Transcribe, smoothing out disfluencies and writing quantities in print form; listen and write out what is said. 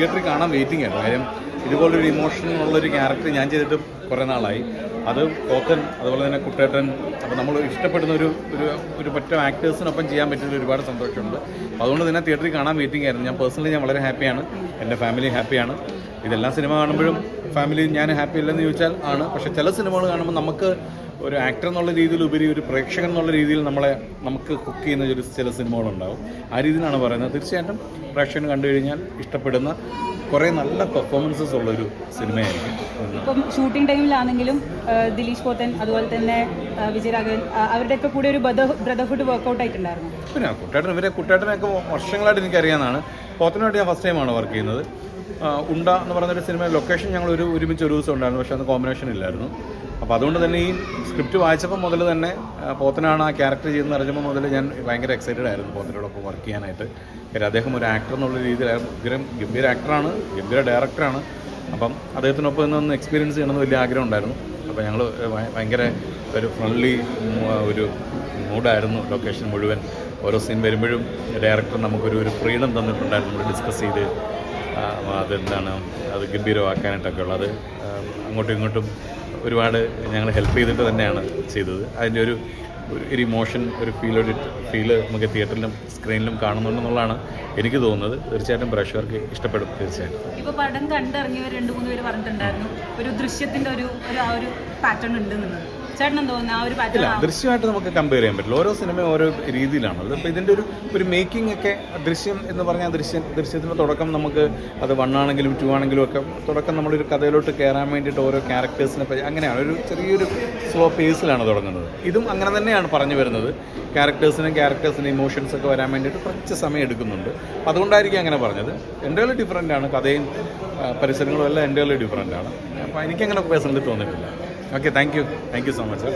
തിയേറ്ററിൽ കാണാൻ വെയിറ്റിംഗ് ആയിരുന്നു. കാര്യം ഇതുപോലൊരു ഇമോഷനുള്ളൊരു ക്യാരക്ടർ ഞാൻ ചെയ്തിട്ട് കുറേ നാളായി. അത് പോത്തൻ, അതുപോലെ തന്നെ കുട്ടേട്ടൻ, അപ്പോൾ നമ്മൾ ഇഷ്ടപ്പെടുന്ന ഒരു പറ്റം ആക്ടേഴ്സിനൊപ്പം ചെയ്യാൻ പറ്റുന്ന ഒരുപാട് സന്തോഷമുണ്ട്. അതുകൊണ്ട് തന്നെ തിയേറ്ററിൽ കാണാൻ വെയിറ്റിംഗ് ആയിരുന്നു. ഞാൻ പേഴ്സണലി വളരെ ഹാപ്പിയാണ്, എൻ്റെ ഫാമിലി ഹാപ്പിയാണ്. ഇതെല്ലാം സിനിമ കാണുമ്പോഴും ഫാമിലി ഞാൻ ഹാപ്പി അല്ലെന്ന് ചോദിച്ചാൽ ആണ്. പക്ഷേ ചില സിനിമകൾ കാണുമ്പോൾ നമുക്ക് ഒരു ആക്ടർ എന്നുള്ള രീതിയിലുപരി ഒരു പ്രേക്ഷകൻ എന്നുള്ള രീതിയിൽ നമുക്ക് കുക്ക് ചെയ്യുന്ന ചില സിനിമകളുണ്ടാവും. ആ രീതിയിലാണ് പറയുന്നത്. തീർച്ചയായിട്ടും പ്രേക്ഷകൻ കണ്ടു കഴിഞ്ഞാൽ ഇഷ്ടപ്പെടുന്ന കുറേ നല്ല പെർഫോമൻസസ് ഉള്ളൊരു സിനിമയായിരിക്കും. ഇപ്പം ഷൂട്ടിംഗ് ടൈമിലാണെങ്കിലും ദിലീഷ് പോത്തൻ, അതുപോലെ തന്നെ വിജയരാഘവൻ, അവരുടെയൊക്കെ കൂടെ ഒരു ബ്രദർഹുഡ് വർക്കൗട്ട് ആയിട്ടുണ്ടായിരുന്നു. പിന്നെ കുട്ടേട്ടനൊക്കെ വർഷങ്ങളായിട്ട് എനിക്കറിയാവുന്നതാണ്. പോത്തനുമായിട്ട് ഞാൻ ഫസ്റ്റ് ടൈമാണ് വർക്ക് ചെയ്യുന്നത്. ഉണ്ട എന്ന് പറയുന്നൊരു സിനിമ ലൊക്കേഷൻ ഞങ്ങൾ ഒരുമിച്ച് ഒരു ദിവസം ഉണ്ടായിരുന്നു, പക്ഷേ അത് കോമ്പിനേഷൻ ഇല്ലായിരുന്നു. അപ്പോൾ അതുകൊണ്ട് തന്നെ ഈ സ്ക്രിപ്റ്റ് വായിച്ചപ്പോൾ മുതൽ തന്നെ പോത്തനാണ് ആ ക്യാരക്ടർ ചെയ്യുന്നത് അറിഞ്ഞപ്പോൾ മുതൽ ഞാൻ ഭയങ്കര എക്സൈറ്റഡ് ആയിരുന്നു പോത്തനോടൊപ്പം വർക്ക് ചെയ്യാനായിട്ട്. കാര്യം അദ്ദേഹം ഒരു ആക്ടർ എന്നുള്ള രീതിയിൽ ഗംഭീര ആക്ടറാണ്, ഗംഭീര ഡയറക്ടറാണ്. അപ്പം അദ്ദേഹത്തിനൊപ്പം ഇന്നൊന്ന് എക്സ്പീരിയൻസ് ചെയ്യണമെന്ന് വലിയ ആഗ്രഹം ഉണ്ടായിരുന്നു. അപ്പോൾ ഞങ്ങൾ ഭയങ്കര ഒരു ഫ്രണ്ട്ലി ഒരു മൂഡായിരുന്നു ലൊക്കേഷൻ മുഴുവൻ. ഓരോ സീൻ വരുമ്പോഴും ഡയറക്ടർ നമുക്കൊരു ഫ്രീഡം തന്നിട്ടുണ്ടായിരുന്നു. നമ്മൾ ഡിസ്കസ് ചെയ്ത് അതെന്താണ് അത് ഗംഭീരമാക്കാനായിട്ടൊക്കെ ഉള്ളത്. അങ്ങോട്ടും ഇങ്ങോട്ടും ഒരുപാട് ഞങ്ങൾ ഹെൽപ്പ് ചെയ്തിട്ട് തന്നെയാണ് ചെയ്തത്. അതിൻ്റെ ഒരു ഇമോഷൻ, ഒരു ഫീല് നമുക്ക് തിയേറ്ററിലും സ്ക്രീനിലും കാണുന്നുണ്ടെന്നുള്ളതാണ് എനിക്ക് തോന്നുന്നത്. തീർച്ചയായിട്ടും പ്രേക്ഷകർക്ക് ഇഷ്ടപ്പെടും. തീർച്ചയായിട്ടും ഇപ്പോൾ പടം കണ്ടിറങ്ങിയവർ 2-3 പേര് പറഞ്ഞിട്ടുണ്ടായിരുന്നു ഒരു ദൃശ്യത്തിൻ്റെ ഒരു പാറ്റേൺ ഉണ്ട് എന്നുള്ളത്. ചേട്ടൻ തോന്നുന്നു ആ ഒരു പാറ്റേൺ? ഇല്ല, ദൃശ്യമായിട്ട് നമുക്ക് കമ്പയർ ചെയ്യാൻ പറ്റില്ല. ഓരോ സിനിമയും ഓരോ രീതിയിലാണ്. അതിപ്പോൾ ഇതിൻ്റെ ഒരു മേക്കിംഗ് ഒക്കെ ദൃശ്യം എന്ന് പറഞ്ഞാൽ ദൃശ്യത്തിൻ്റെ തുടക്കം നമുക്ക് അത് 1 ആണെങ്കിലും 2 ആണെങ്കിലും ഒക്കെ തുടക്കം നമ്മളൊരു കഥയിലോട്ട് കയറാൻ വേണ്ടിയിട്ട് ഓരോ ക്യാരക്ടേഴ്സിനെ അങ്ങനെയാണ് ഒരു ചെറിയൊരു സ്ലോ പേസിലാണ് തുടങ്ങുന്നത്. ഇതും അങ്ങനെ തന്നെയാണ് പറഞ്ഞു വരുന്നത്. ക്യാരക്ടേഴ്സിന് ഇമോഷൻസൊക്കെ വരാൻ വേണ്ടിയിട്ട് കുറച്ച് സമയം എടുക്കുന്നുണ്ട്. അതുകൊണ്ടായിരിക്കും അങ്ങനെ പറഞ്ഞത്. എൻ്റെർലി ഡിഫറൻ്റ് ആണ്. കഥയും പരിസരങ്ങളും എല്ലാം എൻ്റെർലി ഡിഫറൻ്റ് ആണ്. അപ്പോൾ എനിക്കങ്ങനെ പേഴ്സണലി തോന്നിയിട്ടില്ല. Okay, thank you so much.